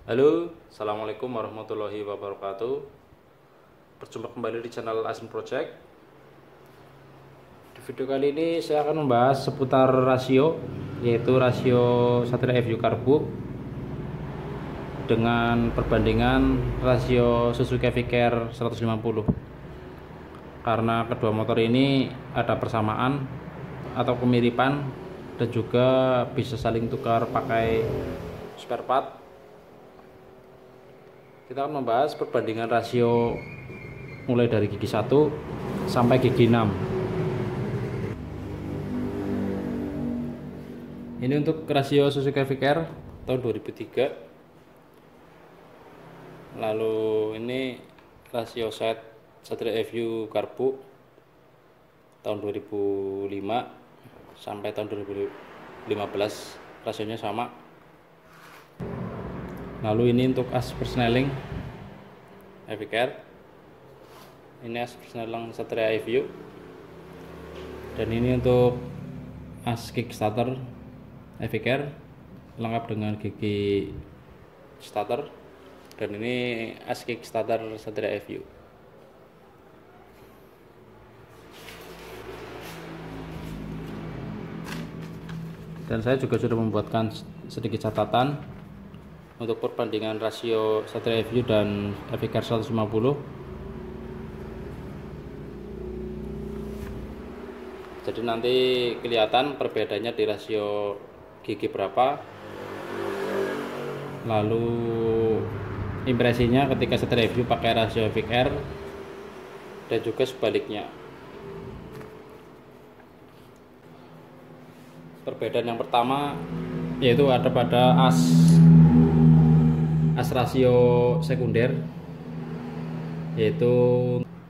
Halo, assalamualaikum warahmatullahi wabarakatuh. Berjumpa kembali di channel Asin Project. Di video kali ini saya akan membahas seputar rasio, yaitu rasio Satria FU Karbu dengan perbandingan rasio Suzuki V-Care 150. Karena kedua motor ini ada persamaan atau kemiripan dan juga bisa saling tukar pakai spare part. Kita akan membahas perbandingan rasio mulai dari gigi 1 sampai gigi 6. Ini untuk rasio Suzuki V-Care tahun 2003. Lalu ini rasio set Satria FU Karbu tahun 2005 sampai tahun 2015, rasionya sama. Lalu ini untuk as persneling V-Care, ini as persneling Satria FU, dan ini untuk as kickstarter V-Care lengkap dengan gigi starter, dan ini as kickstarter Satria FU. Dan saya juga sudah membuatkan sedikit catatan untuk perbandingan rasio Satria FU dan V-Care 150. Jadi nanti kelihatan perbedaannya di rasio gigi berapa, lalu impresinya ketika Satria FU pakai rasio V-Care dan juga sebaliknya. Perbedaan yang pertama yaitu ada pada as rasio sekunder, yaitu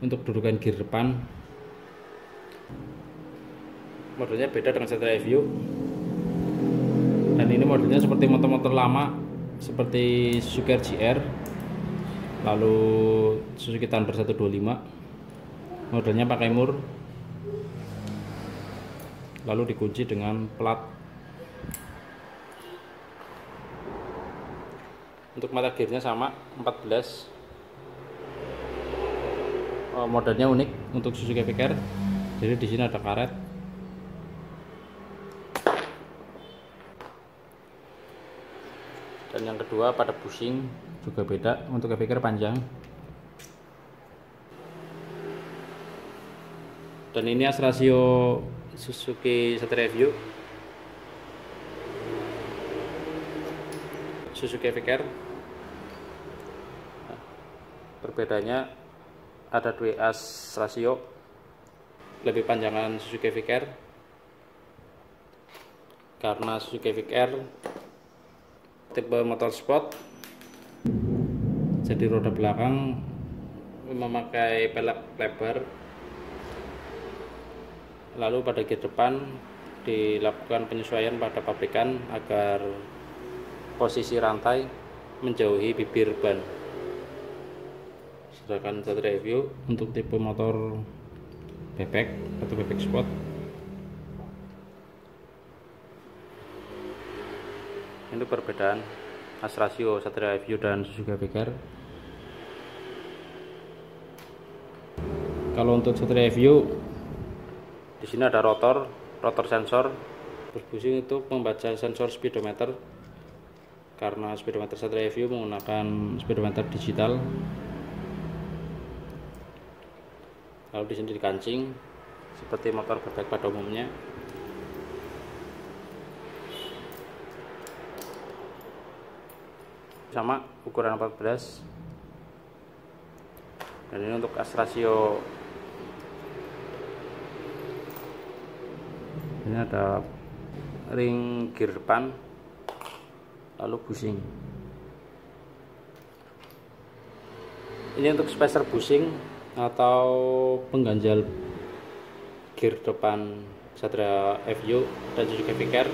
untuk dudukan gear depan. Modelnya beda dengan Satria FU, dan ini modelnya seperti motor-motor lama seperti Suzuki RGR, lalu Suzuki Thunder 125. Modelnya pakai mur, lalu dikunci dengan plat. Untuk mata gearnya sama 14. Modelnya unik untuk Suzuki V-Care. Jadi di sini ada karet. Dan yang kedua pada bushing juga beda, untuk V-Care panjang. Dan ini as rasio Suzuki Satria FU, Suzuki V-Care. Perbedaannya ada dua as rasio, lebih panjangan Suzuki V-Care karena Suzuki V-Care tipe motor sport, jadi roda belakang memakai pelek lebar. Lalu pada gear depan dilakukan penyesuaian pada pabrikan agar posisi rantai menjauhi bibir ban. Sedangkan Satria FU untuk tipe motor bebek atau bebek sport, ini perbedaan as rasio Satria FU dan Suzuki V-Care. Kalau untuk Satria FU, di sini ada rotor sensor berbusing itu membaca sensor speedometer, karena speedometer Satria FU menggunakan speedometer digital. Lalu di sini dikancing seperti motor bebek pada umumnya. Sama ukuran 14. Dan ini untuk as rasio, ini ada ring gear depan, lalu bushing. Ini untuk spacer bushing atau pengganjal gear depan Satria FU dan Suzuki V-Care.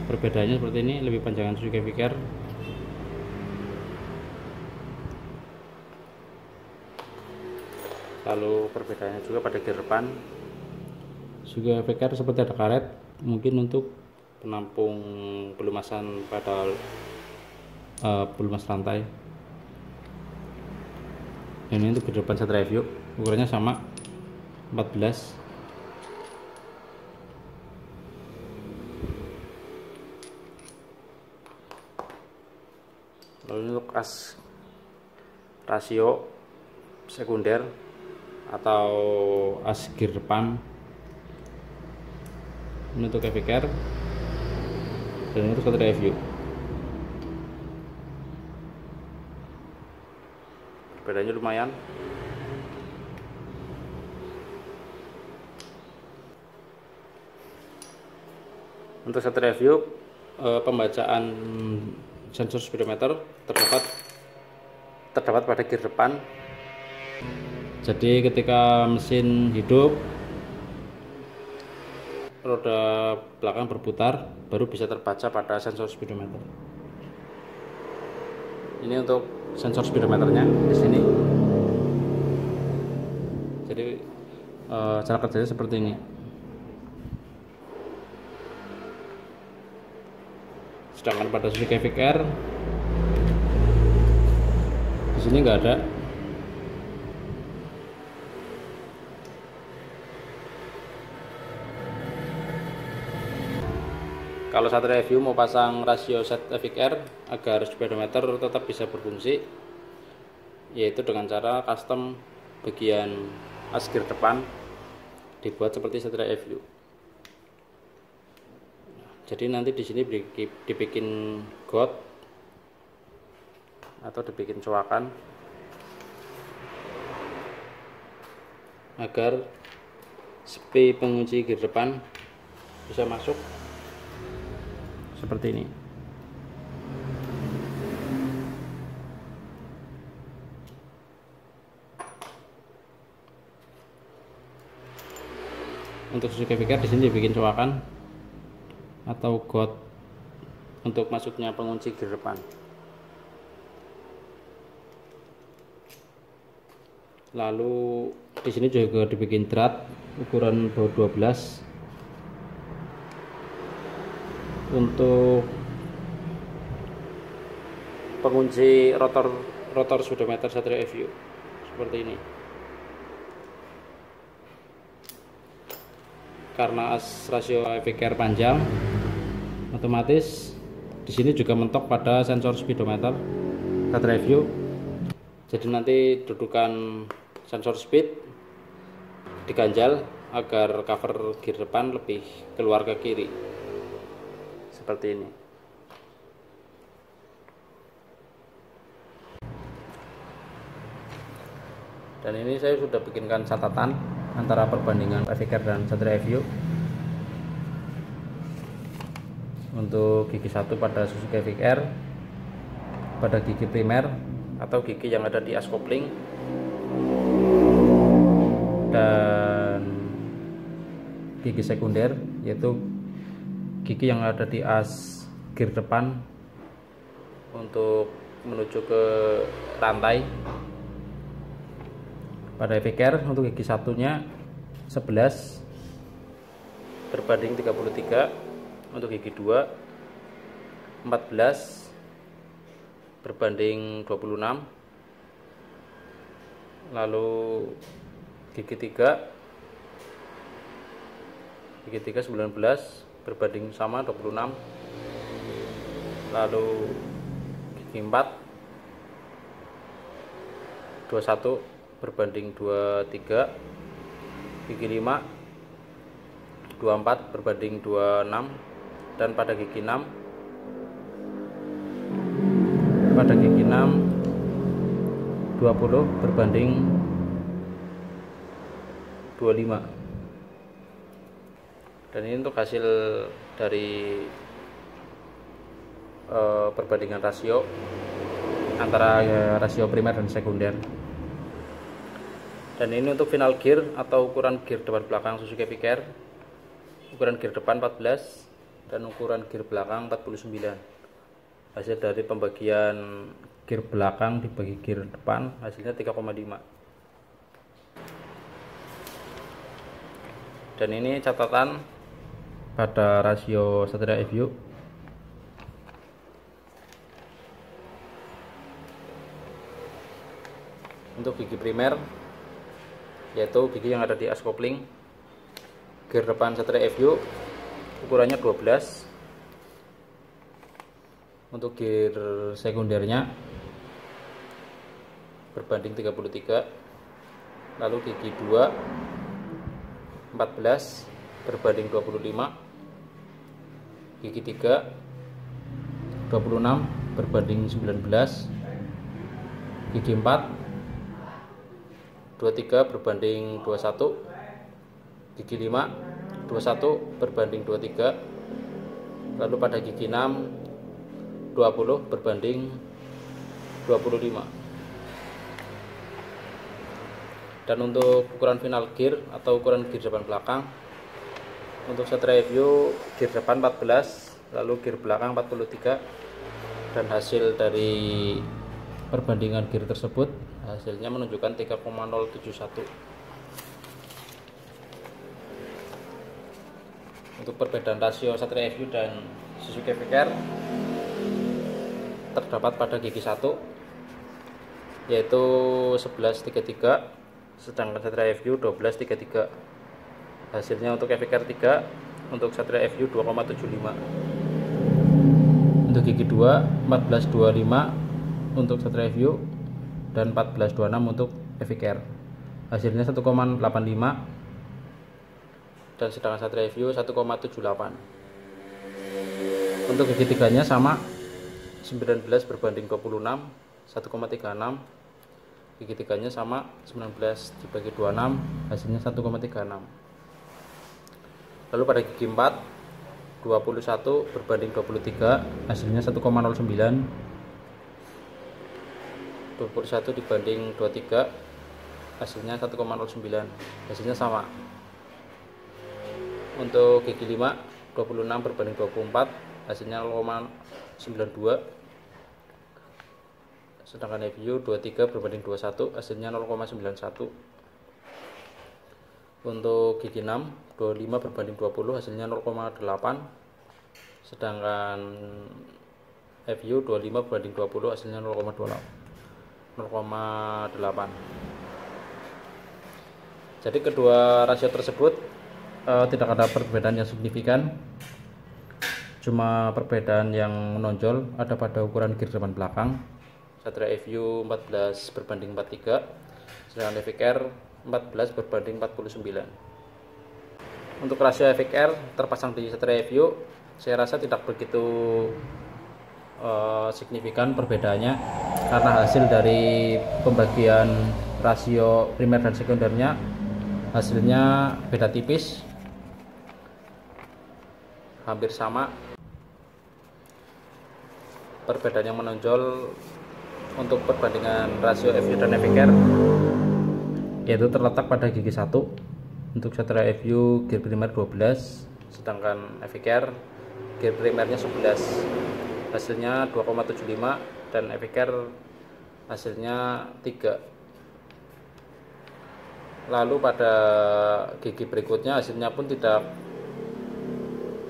Perbedaannya seperti ini, lebih panjangan Suzuki V-Care. Lalu perbedaannya juga pada gear depan, Suzuki V-Care seperti ada karet, mungkin untuk penampung pelumasan pada pelumas rantai. Ini untuk gear depan Satria View, ukurannya sama 14. Lalu ini untuk as rasio sekunder atau as gear depan. Ini untuk heavy care dan ini untuk Satria View. Bedanya lumayan. Untuk Satria View, pembacaan sensor speedometer terdapat pada gear depan. Jadi ketika mesin hidup, roda belakang berputar, baru bisa terbaca pada sensor speedometer. Ini untuk sensor speedometernya di sini. Jadi cara kerjanya seperti ini. Sedangkan pada Suzuki VKR di sini nggak ada. Kalau Satria View mau pasang rasio set VKR agar speedometer tetap bisa berfungsi, yaitu dengan cara custom bagian as gear depan dibuat seperti Satria View. Jadi nanti di sini dibikin got atau dibikin coakan agar sepi pengunci gear depan bisa masuk seperti ini. Untuk Suzuki VKR di sini dibikin coakan atau got untuk masuknya pengunci gear depan. Lalu di sini juga dibikin drat ukuran baut 12 untuk pengunci rotor speedometer Satria View seperti ini. Karena as rasio VKR panjang, otomatis di sini juga mentok pada sensor speedometer Satria View. Jadi nanti dudukan sensor speed diganjal agar cover gear depan lebih keluar ke kiri seperti ini. Dan ini saya sudah bikinkan catatan antara perbandingan VKR dan Satria View. Untuk gigi 1 pada Suzuki VKR, pada gigi primer atau gigi yang ada di as kopling, dan gigi sekunder yaitu gigi yang ada di as gear depan untuk menuju ke rantai. Pada VKR untuk gigi satunya 11 berbanding 33, untuk gigi 2 14 berbanding 26, lalu gigi 3 19 berbanding sama 26, lalu gigi 4 21 berbanding 23, gigi 5 24 berbanding 26, dan pada gigi 6 20 berbanding 25. Dan ini untuk hasil dari perbandingan rasio antara rasio primer dan sekunder. Dan ini untuk final gear atau ukuran gear depan belakang Suzuki VKR. Ukuran gear depan 14 dan ukuran gear belakang 49. Hasil dari pembagian gear belakang dibagi gear depan hasilnya 3,5. Dan ini catatan pada rasio Satria View. Untuk gigi primer yaitu gigi yang ada di as kopling. Gear depan Satria FU ukurannya 12. Untuk gear sekundernya berbanding 33. Lalu gigi 2 14 berbanding 25. Gigi 3 26 berbanding 19. Gigi 4 23 berbanding 21. Gigi 5 21 berbanding 23. Lalu pada gigi 6 20 berbanding 25. Dan untuk ukuran final gear atau ukuran gear depan belakang, untuk Satria FU gear depan 14, lalu gear belakang 43. Dan hasil dari perbandingan gear tersebut hasilnya menunjukkan 3,071. Untuk perbedaan rasio Satria FU dan Suzuki Vicker terdapat pada gigi 1 yaitu 11,33, sedangkan Satria FU 12,33. Hasilnya untuk Vicker 3, untuk Satria FU 2,75. Untuk gigi 2 14,25 untuk Satria FU dan 14,26 untuk Vicker. Hasilnya 1,85 dan sedangkan Satria FU 1,78. Untuk gigi 3-nya sama 19 berbanding 26 1,36. Gigi 3-nya sama 19 dibagi 26 hasilnya 1,36. Lalu pada gigi 4 21 berbanding 23 hasilnya 1,09. 21 dibanding 23 hasilnya 1,09, hasilnya sama. Untuk gigi 5 26 berbanding 24 hasilnya 0,92. Sedangkan FU 23 berbanding 21 hasilnya 0,91. Untuk gigi 6 25 berbanding 20 hasilnya 0,8. Sedangkan FU 25 berbanding 20 hasilnya 0,8. Jadi kedua rasio tersebut tidak ada perbedaan yang signifikan, cuma perbedaan yang menonjol ada pada ukuran gear depan belakang. Satria FU 14 berbanding 43, sedangkan Vicker 14 berbanding 49. Untuk rasio Vicker terpasang di Satria FU saya rasa tidak begitu signifikan perbedaannya, karena hasil dari pembagian rasio primer dan sekundernya hasilnya beda tipis, hampir sama. Perbedaan yang menonjol untuk perbandingan rasio FU dan Vicker yaitu terletak pada gigi 1. Untuk Satria FU gear primer 12, sedangkan Vicker gear primernya 11. Hasilnya 2,75 dan Vicker hasilnya 3. Lalu pada gigi berikutnya hasilnya pun tidak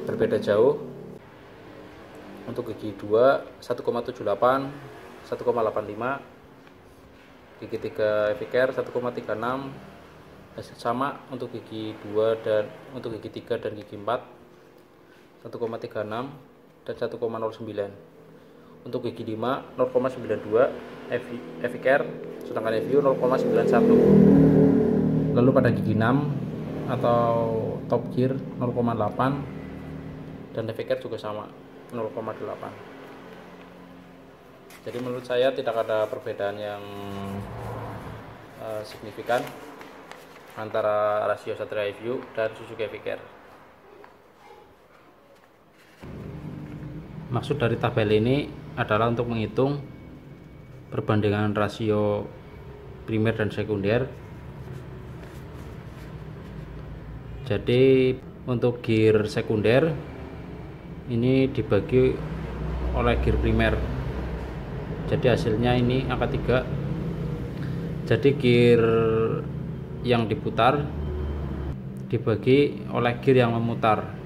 berbeda jauh. Untuk gigi 2 1,78, 1,85. Gigi 3 Vicker 1,36. Hasil sama untuk gigi 2 dan untuk gigi 3 dan gigi 4 1,36 dan 1,09. Untuk gigi 5 0,92 Vicker, sedangkan FU 0,91. Lalu pada gigi 6 atau top gear 0,8 dan Vicker juga sama 0,8. Jadi menurut saya tidak ada perbedaan yang signifikan antara rasio Satria FU dan Suzuki Vicker. Maksud dari tabel ini adalah untuk menghitung perbandingan rasio primer dan sekunder. Jadi untuk gear sekunder ini dibagi oleh gear primer. Jadi hasilnya ini angka 3. Jadi gear yang diputar dibagi oleh gear yang memutar.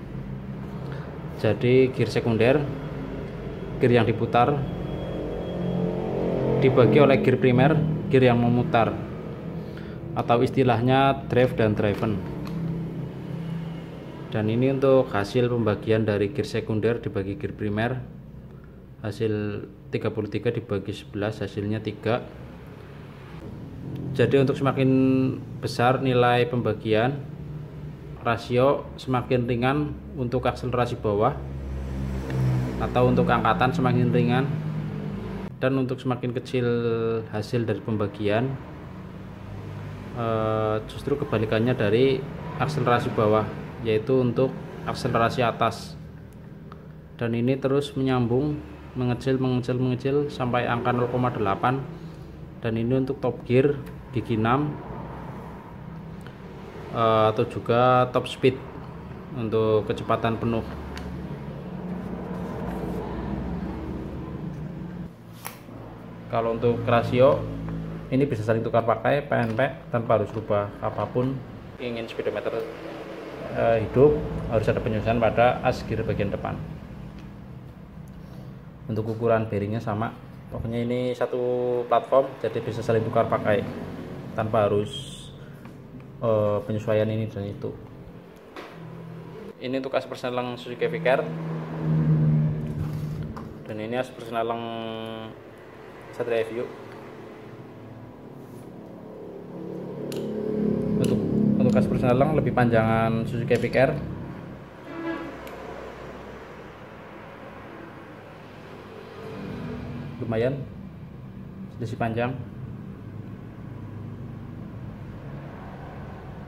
Jadi gear sekunder, gear yang diputar dibagi oleh gear primer gear yang memutar, atau istilahnya drive dan driven. Dan ini untuk hasil pembagian dari gear sekunder dibagi gear primer. Hasil 33 dibagi 11 hasilnya 3. Jadi untuk semakin besar nilai pembagian, rasio semakin ringan untuk akselerasi bawah, atau untuk angkatan semakin ringan. Dan untuk semakin kecil hasil dari pembagian, justru kebalikannya dari akselerasi bawah, yaitu untuk akselerasi atas. Dan ini terus menyambung, mengecil sampai angka 0,8. Dan ini untuk top gear gigi 6, atau juga top speed untuk kecepatan penuh. Kalau untuk rasio ini bisa saling tukar pakai PNP tanpa harus rubah apapun. Ingin speedometer hidup, harus ada penyesuaian pada as gear bagian depan. Untuk ukuran bearingnya sama, pokoknya ini satu platform, jadi bisa saling tukar pakai tanpa harus penyesuaian ini dan itu. Ini untuk as persneling Suzuki Vicker, dan ini as persneling Satria View. Untuk as persneling lebih panjangan Suzuki Vicker. Lumayan selisih panjang,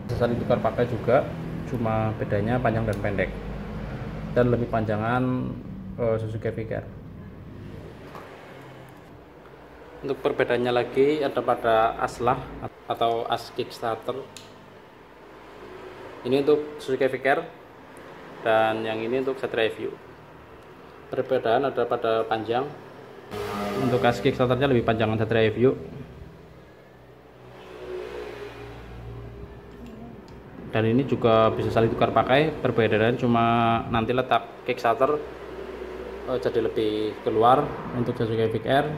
bisa saling tukar pakai juga, cuma bedanya panjang dan pendek, dan lebih panjangan Suzuki Vicker. Untuk perbedaannya lagi ada pada as lah atau as Kickstarter. Ini untuk Suzuki Vicker, dan yang ini untuk Satria View. Perbedaan ada pada panjang. Untuk as Kickstarternya lebih panjangan Satria View, dan ini juga bisa saling tukar pakai. Perbedaan cuma nanti letak Kickstarter jadi lebih keluar untuk Suzuki Vicker,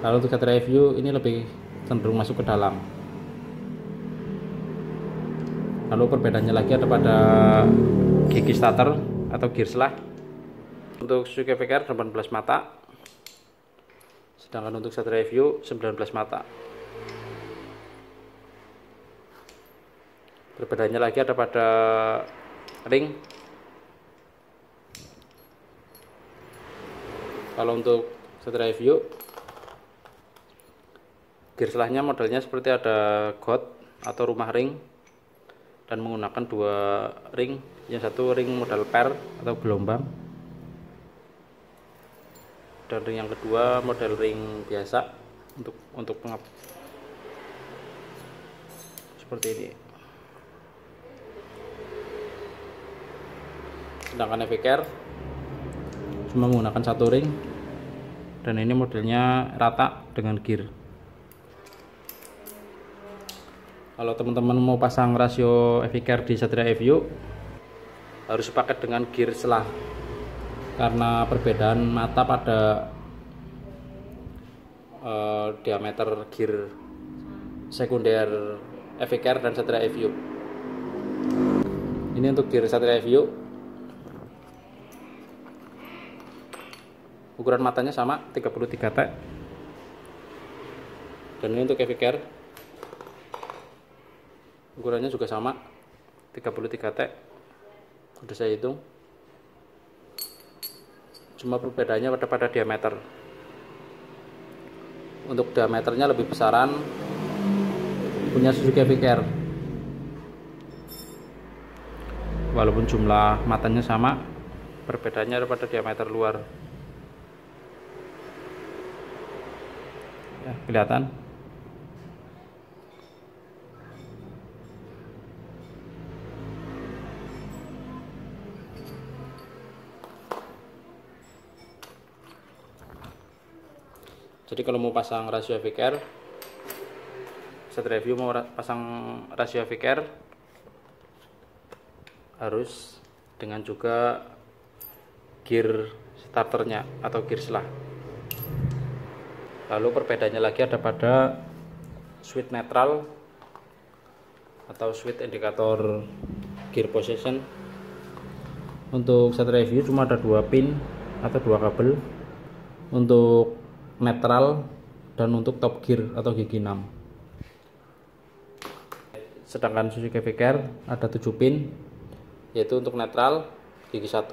lalu untuk Satria View ini lebih cenderung masuk ke dalam. Lalu perbedaannya lagi ada pada gigi starter atau gear selah. Untuk Suzuki Vicker 18 mata, sedangkan untuk Satria View 19 mata. Perbedaannya lagi ada pada ring. Kalau untuk Satria View, gear selahnya modelnya seperti ada got atau rumah ring, dan menggunakan 2 ring. Yang satu ring model per atau gelombang, dan ring yang kedua model ring biasa untuk pengap, seperti ini. Sedangkan Vicker cuma menggunakan 1 ring, dan ini modelnya rata dengan gear. Kalau teman-teman mau pasang rasio Vicker di Satria View, harus sepakat dengan gear selah, karena perbedaan mata pada diameter gear sekunder Vicker dan Satria View. Ini untuk gear Satria View, ukuran matanya sama 33 T, dan ini untuk Vicker ukurannya juga sama 33 T. Sudah saya hitung, cuma perbedaannya pada diameter. Untuk diameternya lebih besaran punya Suzuki Vicker, walaupun jumlah matanya sama, perbedaannya pada diameter luar. Ya, kelihatan. Jadi kalau mau pasang rasio Vicker, Satria View mau pasang rasio Vicker, harus dengan juga gear starternya atau gear selah. Lalu perbedaannya lagi ada pada switch netral atau switch indikator gear position. Untuk set review cuma ada 2 pin atau 2 kabel untuk netral dan untuk top gear atau gigi 6. Sedangkan Suzuki V-Care ada 7 pin, yaitu untuk netral gigi 1,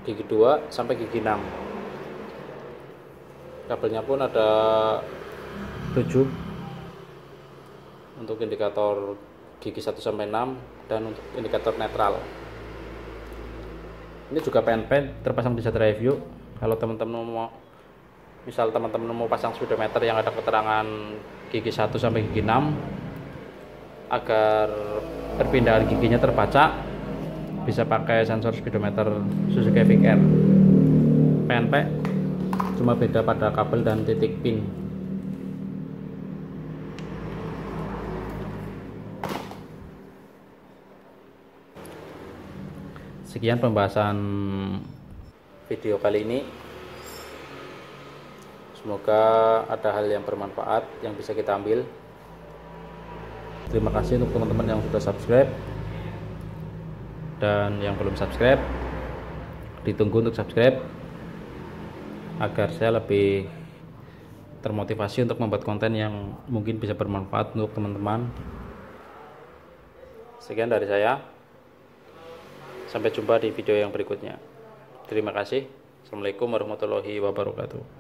gigi 2 sampai gigi 6. Kabelnya pun ada 7 untuk indikator gigi 1 sampai 6 dan untuk indikator netral. Ini juga PNP terpasang di set review. Kalau teman-teman mau pasang speedometer yang ada keterangan gigi 1 sampai gigi 6 agar perpindahan giginya terbaca, bisa pakai sensor speedometer Suzuki V-Care. PNP cuma beda pada kabel dan titik pin. Sekian pembahasan video kali ini. Semoga ada hal yang bermanfaat yang bisa kita ambil. Terima kasih untuk teman-teman yang sudah subscribe, dan yang belum subscribe ditunggu untuk subscribe agar saya lebih termotivasi untuk membuat konten yang mungkin bisa bermanfaat untuk teman-teman. Sekian dari saya, sampai jumpa di video yang berikutnya. Terima kasih. Assalamualaikum warahmatullahi wabarakatuh.